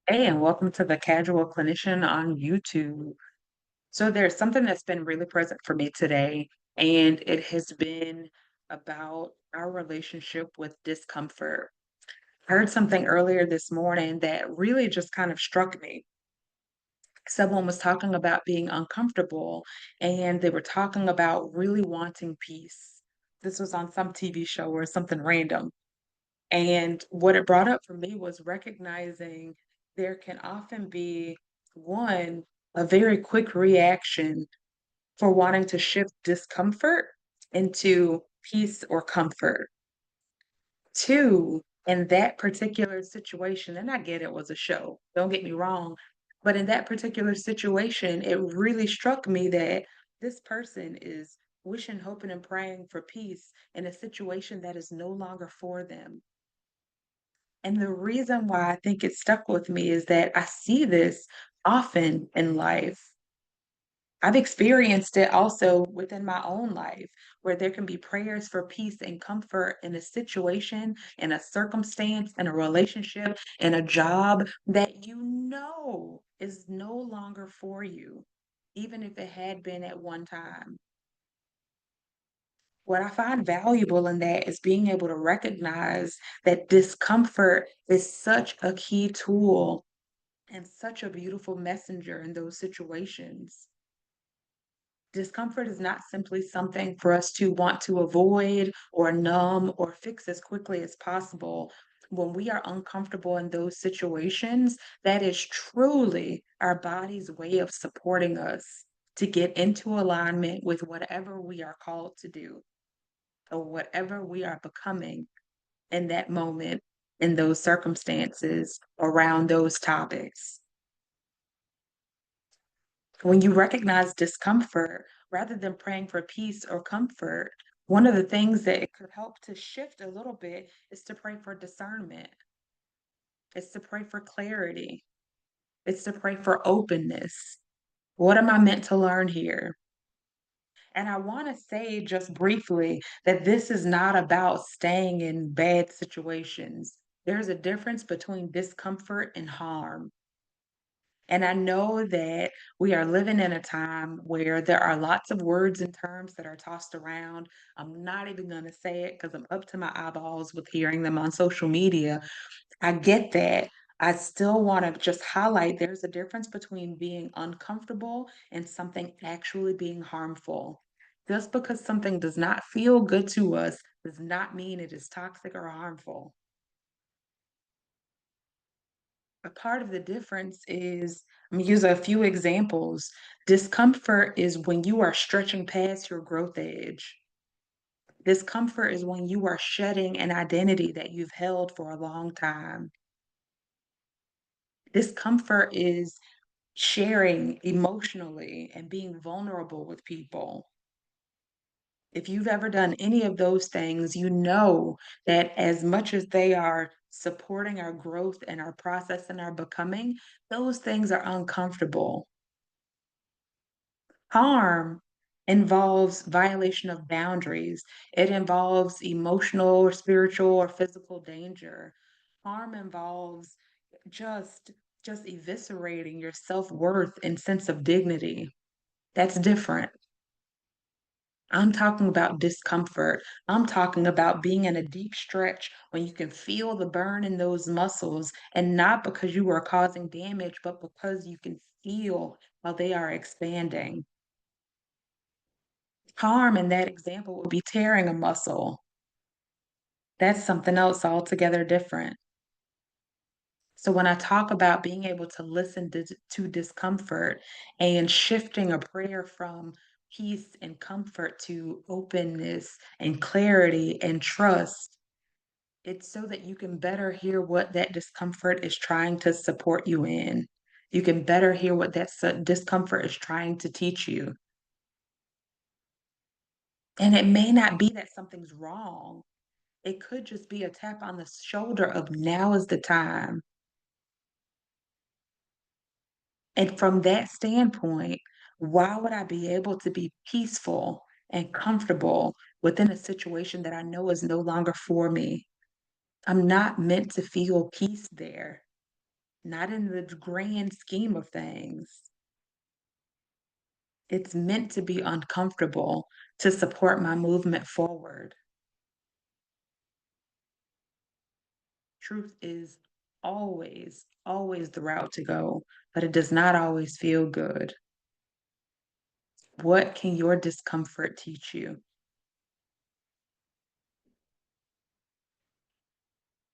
Hey, and welcome to the Casual Clinician on YouTube. So there's something that's been really present for me today, and it has been about our relationship with discomfort. I heard something earlier this morning that really just kind of struck me. Someone was talking about being uncomfortable, and they were talking about really wanting peace. This was on some TV show or something random. And what it brought up for me was recognizing there can often be one, a very quick reaction for wanting to shift discomfort into peace or comfort. Two, in that particular situation, and I get it was a show, don't get me wrong, but in that particular situation, it really struck me that this person is wishing, hoping, and praying for peace in a situation that is no longer for them. And the reason why I think it stuck with me is that I see this often in life. I've experienced it also within my own life, where there can be prayers for peace and comfort in a situation, in a circumstance, in a relationship, in a job that you know is no longer for you, even if it had been at one time. What I find valuable in that is being able to recognize that discomfort is such a key tool and such a beautiful messenger in those situations. Discomfort is not simply something for us to want to avoid or numb or fix as quickly as possible. When we are uncomfortable in those situations, that is truly our body's way of supporting us to get into alignment with whatever we are called to do or whatever we are becoming in that moment, in those circumstances, around those topics. When you recognize discomfort, rather than praying for peace or comfort, one of the things that it could help to shift a little bit is to pray for discernment. It's to pray for clarity. It's to pray for openness. What am I meant to learn here? And I want to say just briefly that this is not about staying in bad situations. There's a difference between discomfort and harm. And I know that we are living in a time where there are lots of words and terms that are tossed around. I'm not even going to say it because I'm up to my eyeballs with hearing them on social media. I get that. I still want to just highlight there's a difference between being uncomfortable and something actually being harmful. Just because something does not feel good to us does not mean it is toxic or harmful. A part of the difference is, I'm gonna use a few examples. Discomfort is when you are stretching past your growth edge. Discomfort is when you are shedding an identity that you've held for a long time. Discomfort is sharing emotionally and being vulnerable with people. If you've ever done any of those things, you know that as much as they are supporting our growth and our process and our becoming, those things are uncomfortable. Harm involves violation of boundaries. It involves emotional or spiritual or physical danger. Harm involves just just eviscerating your self-worth and sense of dignity. That's different. I'm talking about discomfort. I'm talking about being in a deep stretch when you can feel the burn in those muscles, and not because you are causing damage, but because you can feel how they are expanding. Harm in that example would be tearing a muscle. That's something else altogether different. So when I talk about being able to listen to discomfort and shifting a prayer from peace and comfort to openness and clarity and trust, it's so that you can better hear what that discomfort is trying to support you in. You can better hear what that discomfort is trying to teach you. And it may not be that something's wrong. It could just be a tap on the shoulder of now is the time. And from that standpoint, why would I be able to be peaceful and comfortable within a situation that I know is no longer for me? I'm not meant to feel peace there. not in the grand scheme of things. It's meant to be uncomfortable to support my movement forward. Truth is always, always the route to go, but it does not always feel good. What can your discomfort teach you?